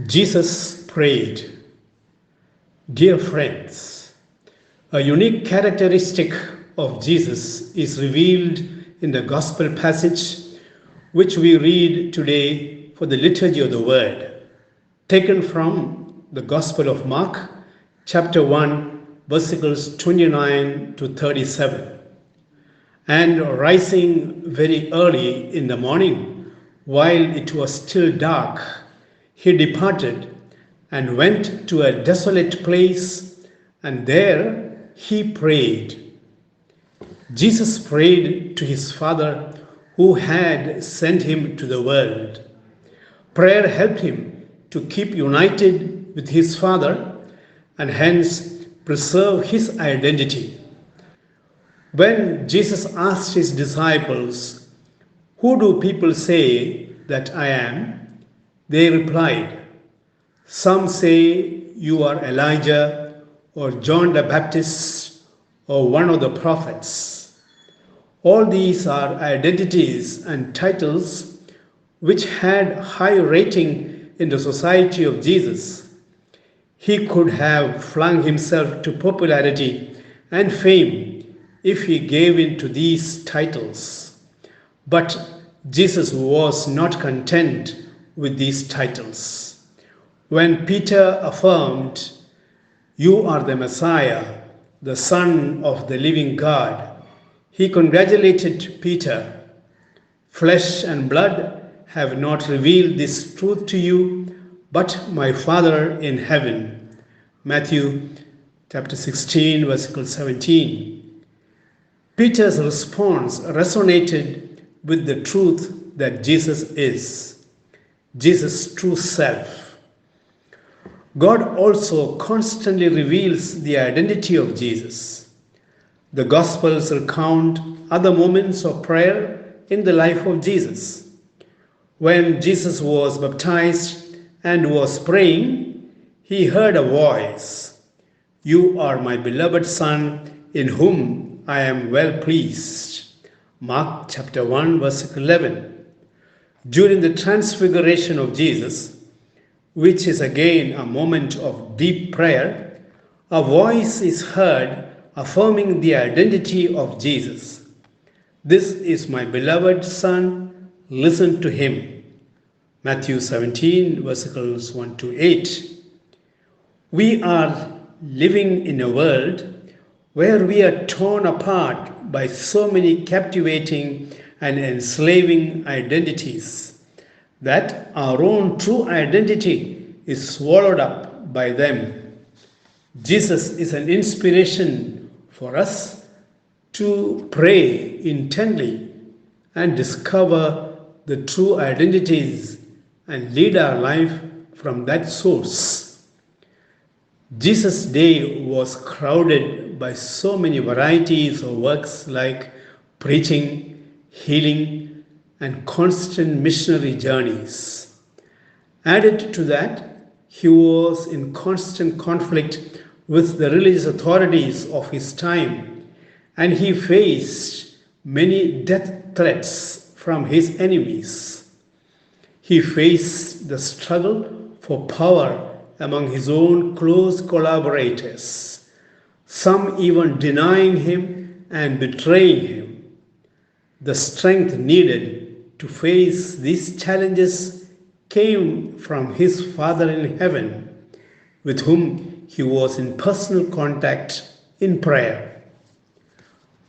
Jesus prayed. Dear friends, a unique characteristic of Jesus is revealed in the gospel passage which we read today for the liturgy of the word, taken from the Gospel of Mark, chapter 1, verses 29 to 37. And rising very early in the morning, while it was still dark, he departed and went to a desolate place, and there he prayed. Jesus prayed to his Father who had sent him to the world. Prayer helped him to keep united with his Father and hence preserve his identity. When Jesus asked his disciples, "Who do people say that I am?" they replied, "Some say you are Elijah, or John the Baptist, or one of the prophets." All these are identities and titles which had high rating in the society of Jesus. He could have flung himself to popularity and fame if he gave in to these titles. But Jesus was not content with these titles. When Peter affirmed, "You are the Messiah, the Son of the living God," he congratulated Peter. "Flesh and blood have not revealed this truth to you, but my Father in heaven." Matthew chapter 16, verse 17. Peter's response resonated with the truth that Jesus is Jesus' true self. God also constantly reveals the identity of Jesus. The Gospels recount other moments of prayer in the life of Jesus. When Jesus was baptized and was praying, he heard a voice, "You are my beloved Son, in whom I am well pleased." Mark chapter 1, verse 11. During the transfiguration of Jesus, which is again a moment of deep prayer, a voice is heard affirming the identity of Jesus. "This is my beloved Son, listen to him." Matthew 17, verses 1 to 8. We are living in a world where we are torn apart by so many captivating and enslaving identities that our own true identity is swallowed up by them. Jesus is an inspiration for us to pray intently and discover the true identities and lead our life from that source. Jesus' day was crowded by so many varieties of works like preaching, healing, and constant missionary journeys. Added to that, he was in constant conflict with the religious authorities of his time, and he faced many death threats from his enemies. He faced the struggle for power among his own close collaborators, some even denying him and betraying him. The strength needed to face these challenges came from his Father in heaven, with whom he was in personal contact in prayer.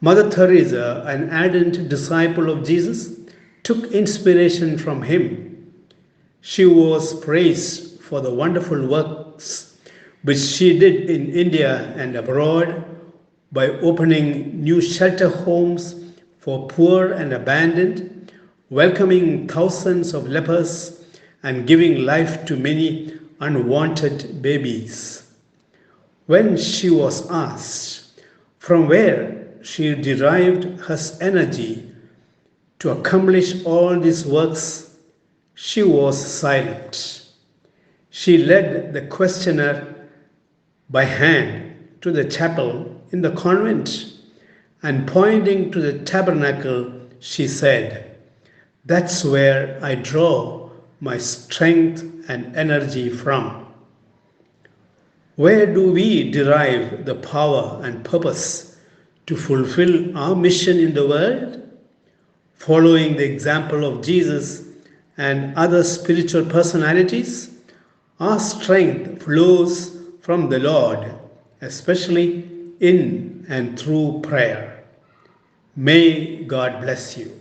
Mother Teresa, an ardent disciple of Jesus, took inspiration from him. She was praised for the wonderful works which she did in India and abroad by opening new shelter homes for poor and abandoned, welcoming thousands of lepers, and giving life to many unwanted babies. When she was asked from where she derived her energy to accomplish all these works, she was silent. She led the questioner by hand to the chapel in the convent, and pointing to the tabernacle, she said, "That's where I draw my strength and energy from? Where do we derive the power and purpose to fulfill our mission in the world? Following the example of Jesus and other spiritual personalities, our strength flows from the Lord, especially in and through prayer. May God bless you.